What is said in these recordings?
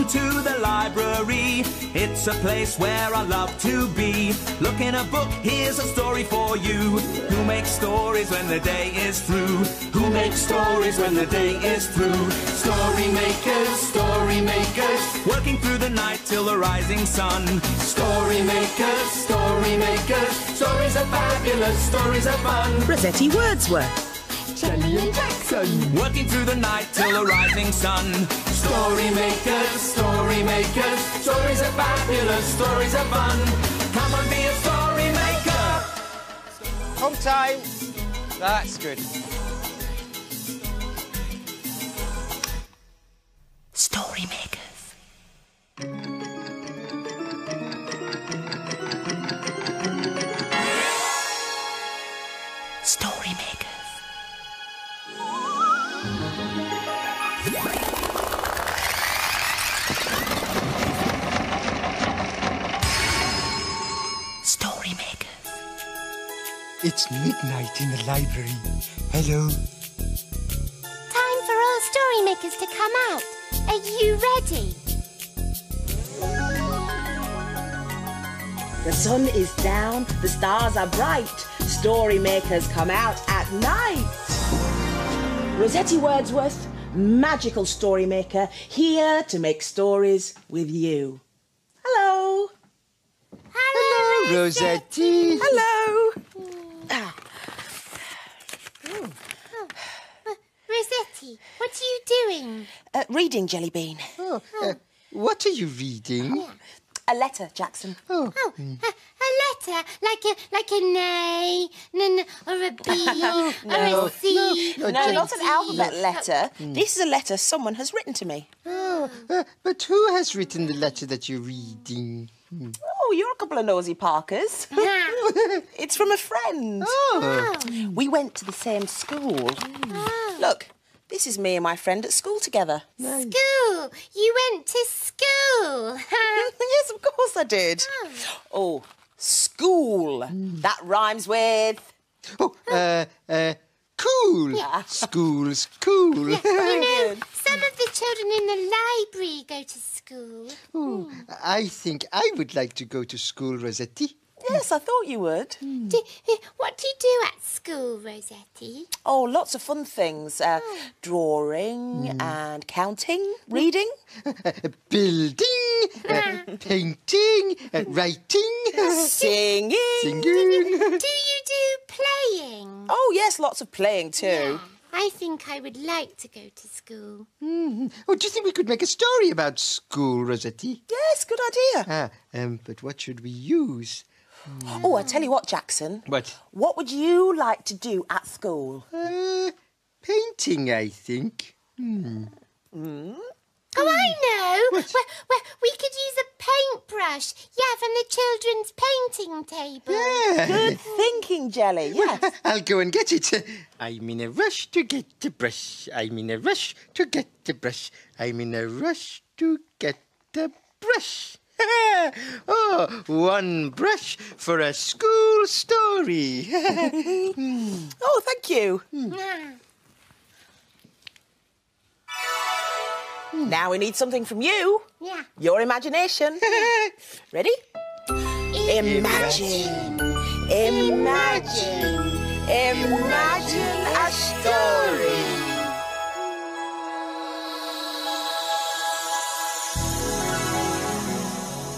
Welcome to the library. It's a place where I love to be. Look in a book, here's a story for you. Who makes stories when the day is through? Who makes stories when the day is through? Story makers, working through the night till the rising sun. Story makers, stories are fabulous, stories are fun. Rossetti Wordsworth. Jenny and Jackson, working through the night till the rising sun. Story makers, stories are fabulous, stories are fun. Come on, be a story maker. Home time. That's good. Story makers. Story makers. Story makers. it's midnight in the library. Hello. Time for all story makers to come out. Are you ready? The sun is down, the stars are bright. Story makers come out at night. Rossetti Wordsworth, magical story maker, here to make stories with you. Hello. Hello, Rossetti. Hello. Rossetti, what are you doing? Reading, Jellybean. What are you reading? A letter, Jackson. A letter, like an A, or a B, or a C. No, not an alphabet letter. This is a letter someone has written to me. But who has written the letter that you're reading? Oh, you're a couple of nosy Parkers. It's from a friend. We went to the same school. Look, this is me and my friend at school together. School? You went to school? Yes, of course I did. Oh, school. That rhymes with... Cool. School's cool. You know, some of the children in the library go to school. I think I would like to go to school, Rossetti. Yes, I thought you would. What do you do at school, Rossetti? Oh, lots of fun things. Drawing and counting, reading. Building, painting, writing, Singing. singing. Do you do playing? Oh, yes, lots of playing too. I think I would like to go to school. Oh, do you think we could make a story about school, Rossetti? Yes, good idea. But what should we use? Oh, I tell you what, Jackson. What? What would you like to do at school? Painting, I think. Oh, I know. Well, we could use a paintbrush. Yeah, from the children's painting table. Yeah. Good thinking, Jelly. Yes. I'll go and get it. I'm in a rush to get the brush. I'm in a rush to get the brush. I'm in a rush to get the brush. Oh, one brush for a school story. Oh, thank you. Now we need something from you. Yeah. Your imagination. Ready? Imagine. Imagine. Imagine a story.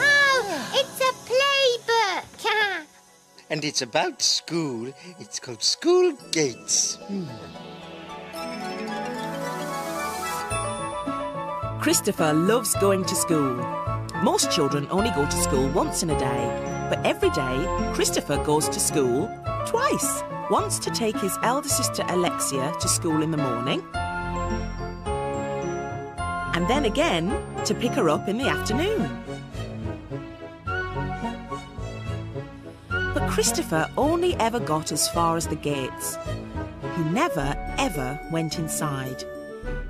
Oh, it's a playbook. And it's about school. It's called School Gates. Christopher loves going to school. Most children only go to school once in a day, but every day Christopher goes to school twice. Once to take his elder sister Alexia to school in the morning, and then again to pick her up in the afternoon. But Christopher only ever got as far as the gates. He never, ever went inside,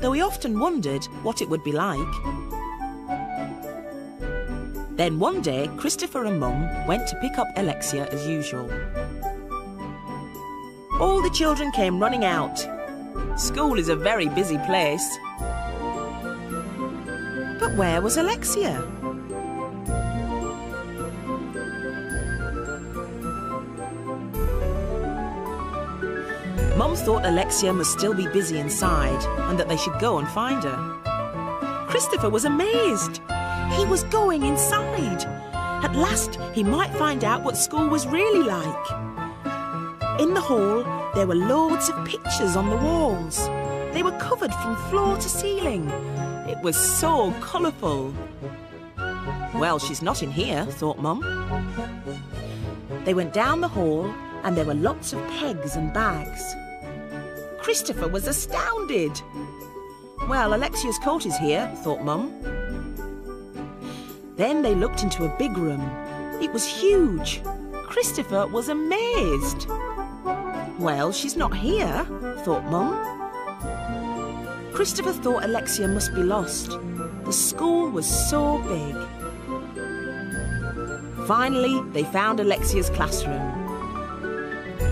though he often wondered what it would be like. Then one day, Christopher and Mum went to pick up Alexia as usual. All the children came running out. School is a very busy place. But But where was Alexia? Mum thought Alexia must still be busy inside and that they should go and find her. Christopher was amazed. He was going inside. At last, he might find out what school was really like. In the hall, there were loads of pictures on the walls. They were covered from floor to ceiling. It was so colourful. Well, she's not in here, thought Mum. They went down the hall and there were lots of pegs and bags. Christopher was astounded. Well, Alexia's coat is here, thought Mum. Then they looked into a big room. It was huge. Christopher was amazed. Well, she's not here, thought Mum. Christopher thought Alexia must be lost. The school was so big. Finally, they found Alexia's classroom.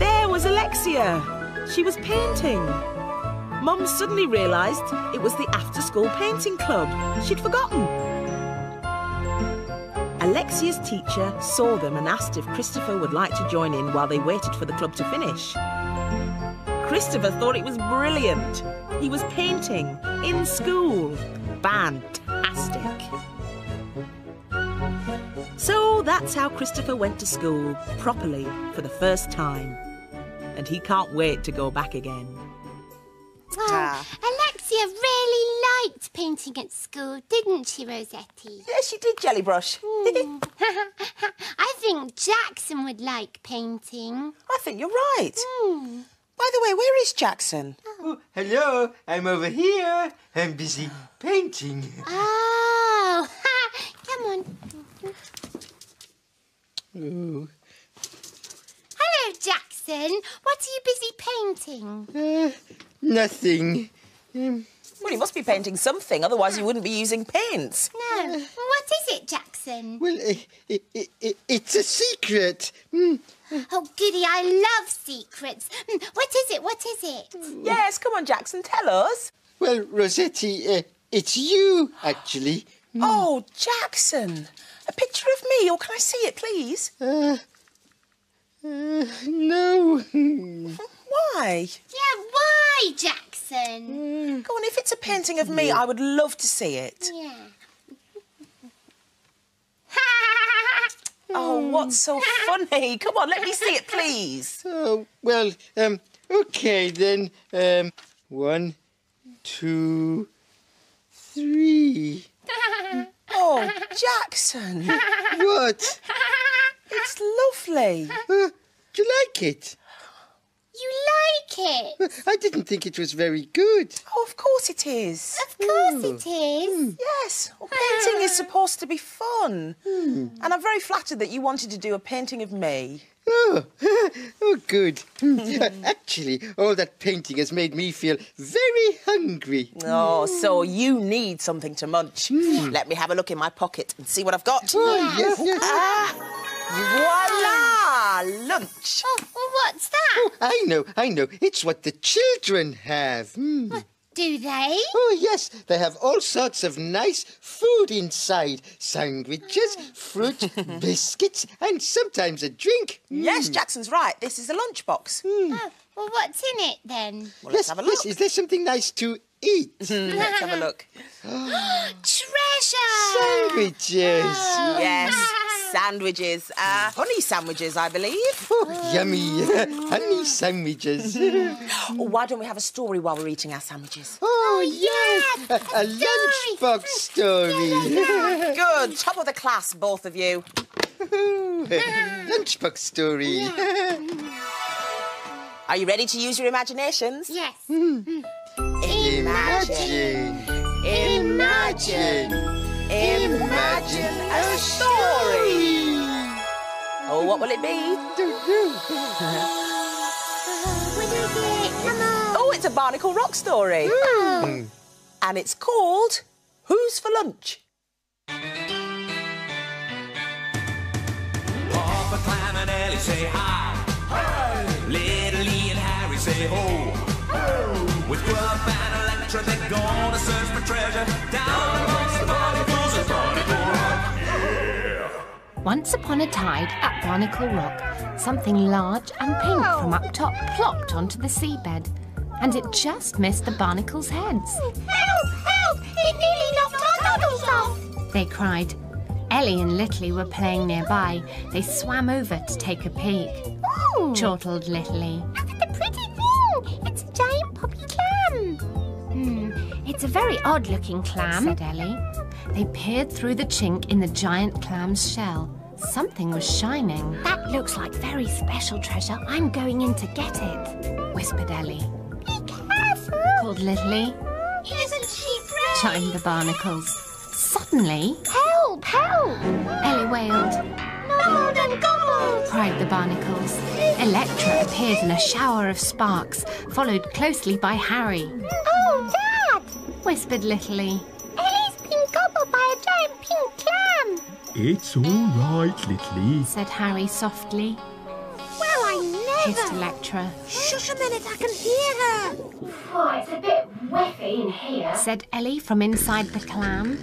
There was Alexia! She was painting. Mum suddenly realised it was the after-school painting club. She'd forgotten. Alexia's teacher saw them and asked if Christopher would like to join in while they waited for the club to finish. Christopher thought it was brilliant. He was painting in school. Fantastic. So that's how Christopher went to school properly for the first time. And he can't wait to go back again. Oh, Alexia really liked painting at school, didn't she, Rosetti? Yes, she did, Jellybrush. I think Jackson would like painting. I think you're right. By the way, where is Jackson? Oh, hello, I'm over here. I'm busy painting. Oh, come on. Oh. Hello, Jackson. What are you busy painting? Nothing. Well, you must be painting something, otherwise you wouldn't be using paints. No. What is it, Jackson? Well, it's a secret. Oh, goody, I love secrets. What is it? What is it? Yes, come on, Jackson, tell us. Well, Rosetti, it's you, actually. Oh, Jackson. A picture of me, or can I see it, please? No. Why? Yeah, why, Jackson? Go on, if it's a painting of me, I would love to see it. Yeah. Oh, what's so funny? Come on, let me see it, please. Oh, well, okay then. 1, 2, 3. Oh, Jackson. What? It's lovely. Do you like it? You like it? I didn't think it was very good. Oh, of course it is. Of course it is. Yes, well, painting is supposed to be fun. And I'm very flattered that you wanted to do a painting of me. Oh, good. Actually, all that painting has made me feel very hungry. Oh, so you need something to munch. Let me have a look in my pocket and see what I've got. Oh, yes, yes. Voila! Lunch. Oh, well, what's that? Oh, I know. It's what the children have. Do they? Oh, yes. They have all sorts of nice food inside. Sandwiches, fruit, biscuits, and sometimes a drink. Yes, Jackson's right. This is a lunchbox. Oh, well, what's in it then? Well, let's have a look. Yes, is there something nice to eat? Let's have a look. Treasure! Sandwiches. Yes, sandwiches. Honey sandwiches, I believe. Oh, yummy. Honey sandwiches. Why don't we have a story while we're eating our sandwiches? Oh, yes. A lunchbox story. Good. Top of the class, both of you. Lunchbox story. Are you ready to use your imaginations? Yes. Imagine. Imagine a story. Oh, what will it be? Don't know. What is it? Come on. Oh, it's a Barnacle Rock story. And it's called Who's for Lunch? Papa Clam and Ellie say hi. Hi. Little Lee and Harry say ho. Ho. With Gruff and Electra they're gonna search for treasure down amongst the valley. Once upon a tide at Barnacle Rock, something large and pink from up top plopped onto the seabed, and it just missed the barnacles' heads. Help! Help! It nearly knocked our noodles off! They cried. Ellie and Littley were playing nearby. They swam over to take a peek. Ooh! Chortled Littley. Look at the pretty thing! It's a giant poppy clam! It's a very odd-looking clam, said Ellie. They peered through the chink in the giant clam's shell. Something was shining. That looks like very special treasure. I'm going in to get it. Whispered Ellie. Be careful! Called Littley. Isn't she brave? Chimed the barnacles. Suddenly, Help! Help! Ellie wailed. Nobbled and gobbled! Cried the barnacles. Electra appeared in a shower of sparks, followed closely by Harry. Oh, Dad! Whispered Littley. Ellie's been gobbled by a giant pink clam! It's all right, Littley. Said Harry softly. Well, I Hissed never! Electra. Shush a minute, I can hear her! Oh, it's a bit whiffy in here, said Ellie from inside the clam.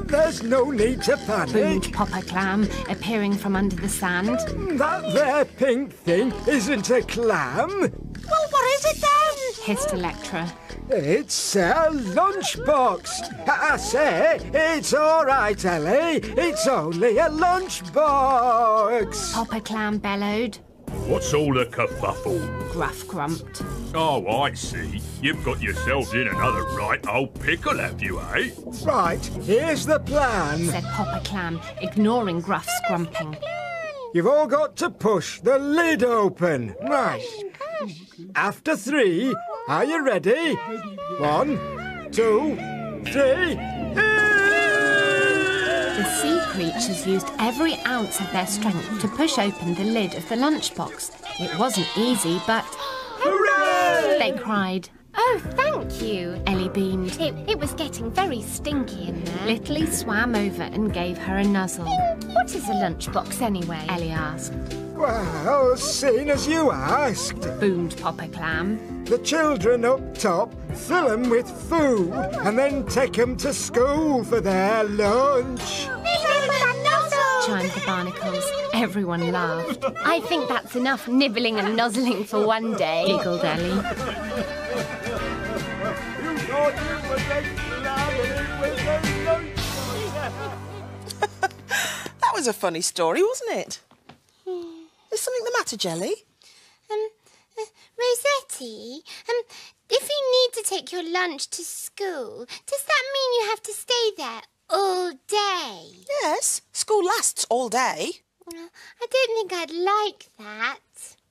There's no need to Boomed panic. Popper Clam, appearing from under the sand. That there pink thing isn't a clam. Well, what is it then? Hissed Electra. It's a lunchbox. I say, it's all right, Ellie. It's only a lunchbox. Popper Clam bellowed. What's all the kerfuffle? Gruff grumped. Oh, I see. You've got yourselves in another right old pickle, have you, eh? Right, here's the plan. Said Popper Clam, ignoring Gruff's grumping. You've all got to push the lid open. Right. After 3, are you ready? 1, 2, 3. The sea creatures used every ounce of their strength to push open the lid of the lunchbox. It wasn't easy, but... Hooray! They cried. Oh, thank you. Ellie beamed. It was getting very stinky in there. Littley swam over and gave her a nuzzle. What is a lunchbox anyway? Ellie asked. Well, seeing as you asked, Boomed Popper Clam. the children up top fill 'em with food and then take 'em to school for their lunch. Chimed the barnacles. Everyone laughed. I think that's enough nibbling and nuzzling for one day, giggled Ellie. That was a funny story, wasn't it? Is something the matter, Jelly? Rosetti, if you need to take your lunch to school, does that mean you have to stay there all day? Yes, school lasts all day. I don't think I'd like that.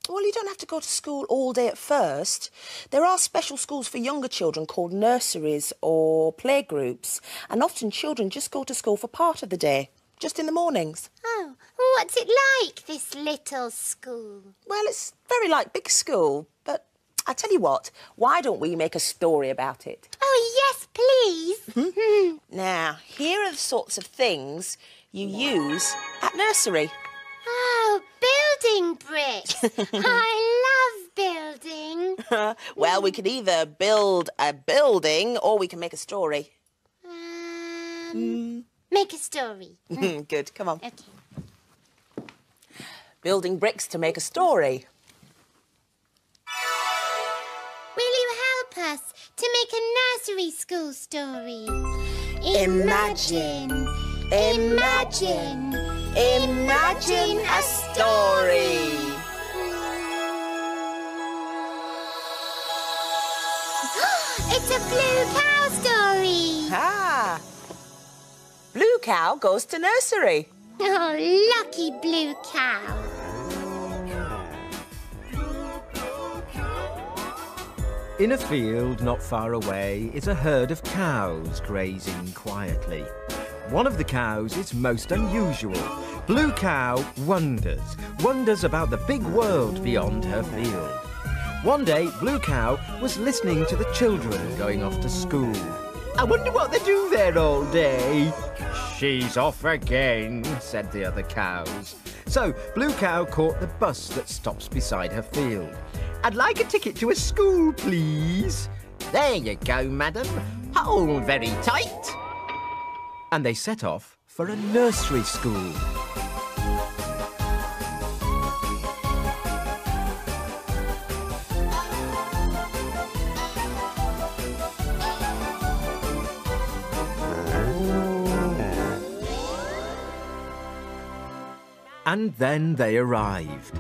Well, you don't have to go to school all day at first. There are special schools for younger children called nurseries or playgroups, and often children just go to school for part of the day, just in the mornings. Oh, what's it like, this little school? Well, it's very like big school, but I tell you what, why don't we make a story about it? Oh, yes, please. Now, here are the sorts of things you use at nursery. Oh, building bricks. I love building. Well, we could either build a building or we can make a story. Make a story. Good, come on. Okay. Building bricks to make a story. Will you help us to make a nursery school story? Imagine a story. It's a blue cow story. Ah. Blue cow goes to nursery. Oh, lucky blue cow. In a field not far away is a herd of cows grazing quietly. One of the cows is most unusual. Blue Cow wonders about the big world beyond her field. One day, Blue Cow was listening to the children going off to school. I wonder what they do there all day. She's off again, said the other cows. So Blue Cow caught the bus that stops beside her field. I'd like a ticket to a school, please. There you go, madam. Hold very tight. And they set off for a nursery school. And then they arrived.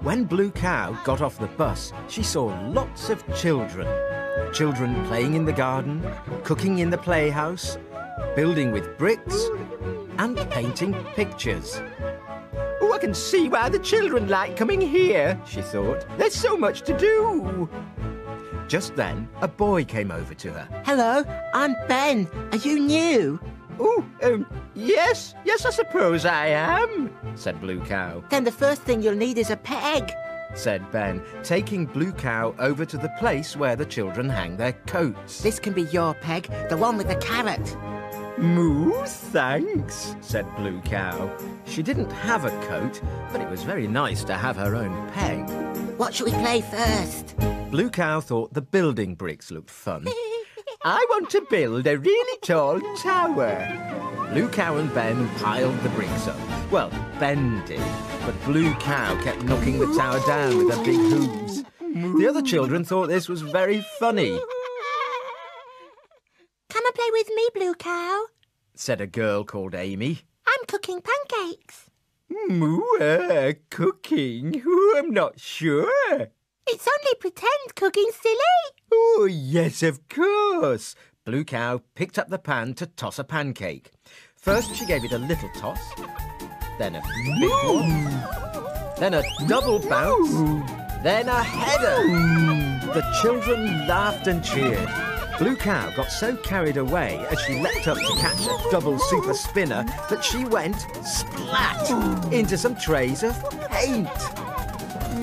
When Blue Cow got off the bus, she saw lots of children. Children playing in the garden, cooking in the playhouse, building with bricks, and painting pictures. Oh, I can see why the children like coming here, she thought. There's so much to do. Just then, a boy came over to her. Hello, I'm Ben. Are you new? Oh, yes, I suppose I am, said Blue Cow. Then the first thing you'll need is a peg, said Ben, taking Blue Cow over to the place where the children hang their coats. This can be your peg, the one with the carrot. Moo, thanks, said Blue Cow. She didn't have a coat, but it was very nice to have her own peg. What shall we play first? Blue Cow thought the building bricks looked fun. I want to build a really tall tower. Blue Cow and Ben piled the bricks up. Well, Ben did, but Blue Cow kept knocking the tower down with her big hooves. The other children thought this was very funny. Come and play with me, Blue Cow, said a girl called Amy. I'm cooking pancakes. Moo, cooking? I'm not sure. It's only pretend cooking's silly. Oh, yes, of course. Blue Cow picked up the pan to toss a pancake. First, she gave it a little toss, then a big one, then a double bounce, then a header. The children laughed and cheered. Blue Cow got so carried away as she leapt up to catch a double super spinner that she went splat into some trays of paint.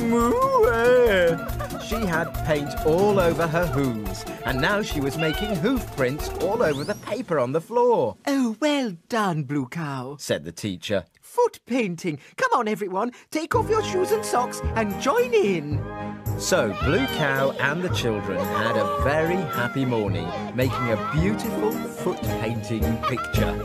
Moo! She had paint all over her hooves, and now she was making hoof prints all over the paper on the floor. Oh, well done, Blue Cow, said the teacher. Foot painting. Come on, everyone, take off your shoes and socks and join in. So Blue Cow and the children had a very happy morning, making a beautiful foot painting picture.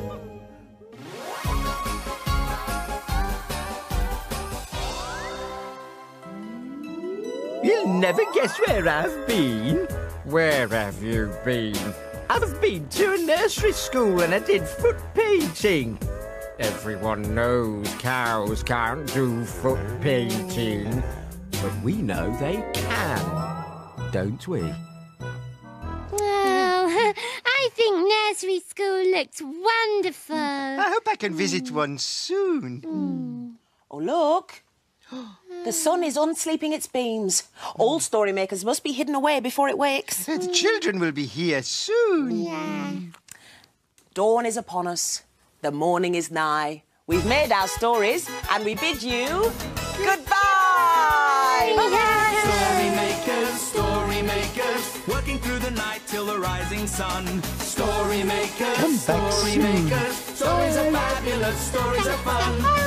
You'll never guess where I've been. Where have you been? I've been to a nursery school and I did foot painting. Everyone knows cows can't do foot painting, but we know they can, don't we? Oh, I think nursery school looks wonderful. I hope I can visit one soon. Oh, look. The sun is unsleeping its beams. All story makers must be hidden away before it wakes. The children will be here soon. Yeah. Dawn is upon us. The morning is nigh. We've made our stories and we bid you goodbye. Story makers, working through the night till the rising sun. Story makers, Come back story soon. makers, stories are fabulous, stories are fun. Bye.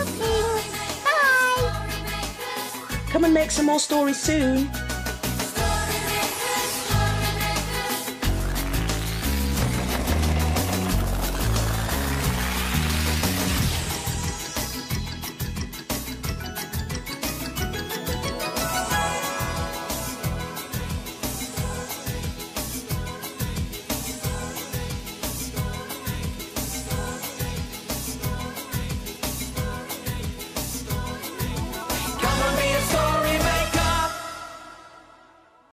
Come and make some more stories soon.